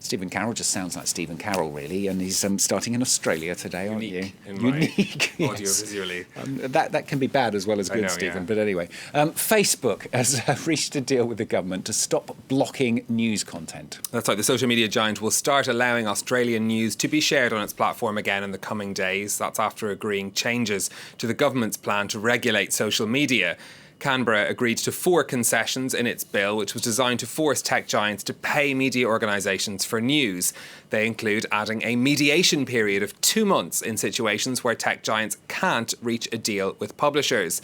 Stephen Carroll just sounds like Stephen Carroll, really, and he's starting in Australia today, aren't you? Unique, yes. audio-visually. That can be bad as well as good, Stephen, but anyway. Facebook has reached a deal with the government to stop blocking news content. That's right, the social media giant will start allowing Australian news to be shared on its platform again in the coming days. That's after agreeing changes to the government's plan to regulate social media. Canberra agreed to 4 concessions in its bill, which was designed to force tech giants to pay media organisations for news. They include adding a mediation period of 2 months in situations where tech giants can't reach a deal with publishers.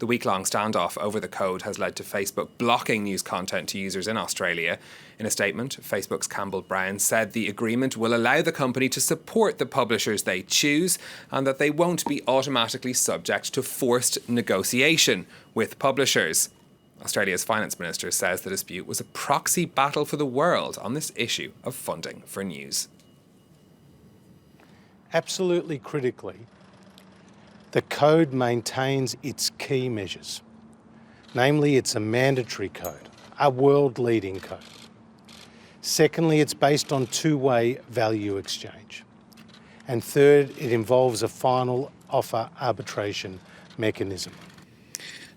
The week-long standoff over the code has led to Facebook blocking news content to users in Australia. In a statement, Facebook's Campbell Brown said the agreement will allow the company to support the publishers they choose and that they won't be automatically subject to forced negotiation with publishers. Australia's finance minister says the dispute was a proxy battle for the world on this issue of funding for news. Absolutely critically, the code maintains its key measures. Namely, it's a mandatory code, a world-leading code. Secondly, it's based on two-way value exchange. And third, it involves a final offer arbitration mechanism.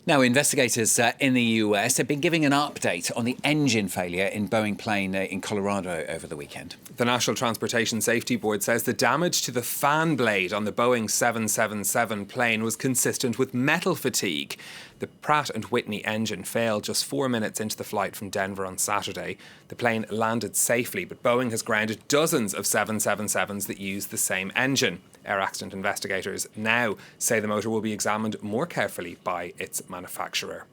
Now, investigators in the US have been giving an update on the engine failure in Boeing plane in Colorado over the weekend. The National Transportation Safety Board says the damage to the fan blade on the Boeing 777 plane was consistent with metal fatigue. The Pratt & Whitney engine failed just 4 minutes into the flight from Denver on Saturday. The plane landed safely, but Boeing has grounded dozens of 777s that use the same engine. Air accident investigators now say the motor will be examined more carefully by its manufacturer.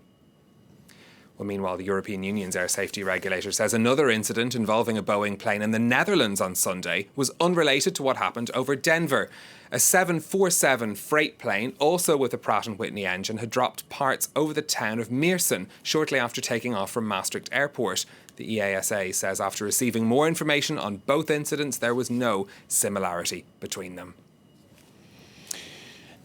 Well, meanwhile, the European Union's air safety regulator says another incident involving a Boeing plane in the Netherlands on Sunday was unrelated to what happened over Denver. A 747 freight plane, also with a Pratt & Whitney engine, had dropped parts over the town of Meersen shortly after taking off from Maastricht Airport. The EASA says after receiving more information on both incidents, there was no similarity between them.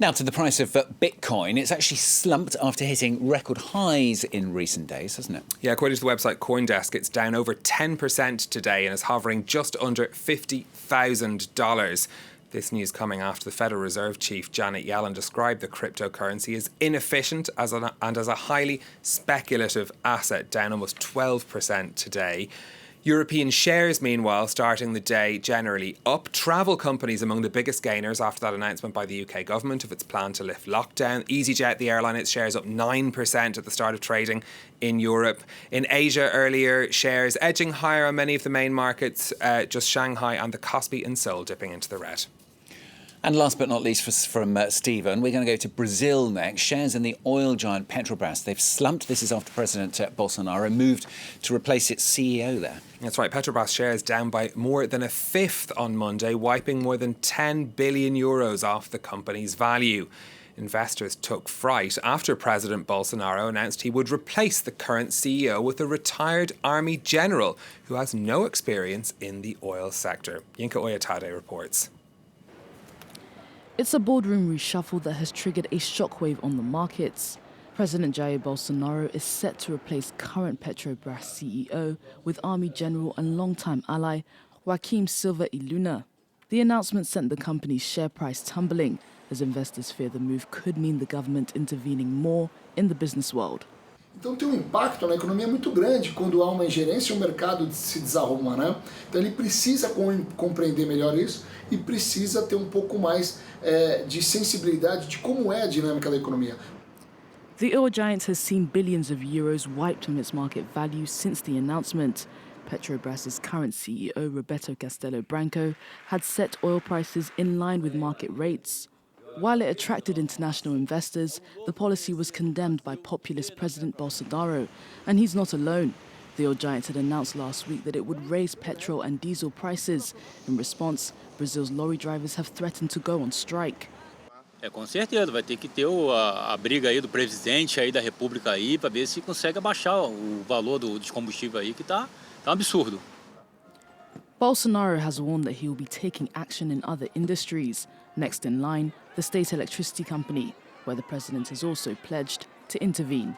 Now to the price of Bitcoin. It's actually slumped after hitting record highs in recent days, hasn't it? Yeah, according to the website CoinDesk, it's down over 10% today and is hovering just under $50,000. This news coming after the Federal Reserve Chief Janet Yellen described the cryptocurrency as inefficient and as a highly speculative asset, down almost 12% today. European shares, meanwhile, starting the day generally up. Travel companies among the biggest gainers after that announcement by the UK government of its plan to lift lockdown. EasyJet, the airline, its shares up 9% at the start of trading in Europe. In Asia earlier, shares edging higher on many of the main markets, just Shanghai and the Kospi and Seoul dipping into the red. And last but not least from Stephen, we're going to go to Brazil next. Shares in the oil giant Petrobras, they've slumped. This is after President Bolsonaro moved to replace its CEO there. That's right, Petrobras shares down by more than a fifth on Monday, wiping more than 10 billion euros off the company's value. Investors took fright after President Bolsonaro announced he would replace the current CEO with a retired army general who has no experience in the oil sector. Yinka Oyatade reports. It's a boardroom reshuffle that has triggered a shockwave on the markets. President Jair Bolsonaro is set to replace current Petrobras CEO with Army General and longtime ally Joaquim Silva y Luna. The announcement sent the company's share price tumbling, as investors fear the move could mean the government intervening more in the business world. Então tem impacto na economia muito grande quando há uma ingerência e o mercado se desarruma, né? Então ele precisa compreender melhor isso e precisa ter pouco mais de sensibilidade de como é a dinâmica da economia. The oil giant has seen billions of euros wiped from its market value since the announcement. Petrobras' current CEO, Roberto Castello Branco, had set oil prices in line with market rates. While it attracted international investors, the policy was condemned by populist President Bolsonaro, and he's not alone. The oil giant had announced last week that it would raise petrol and diesel prices. In response, Brazil's lorry drivers have threatened to go on strike. Com certeza, vai ter que ter a briga aí do presidente aí da República aí para ver se consegue abaixar o valor dos combustíveis aí que tá absurdo. Bolsonaro has warned that he will be taking action in other industries. Next in line, the state electricity company, where the president has also pledged to intervene.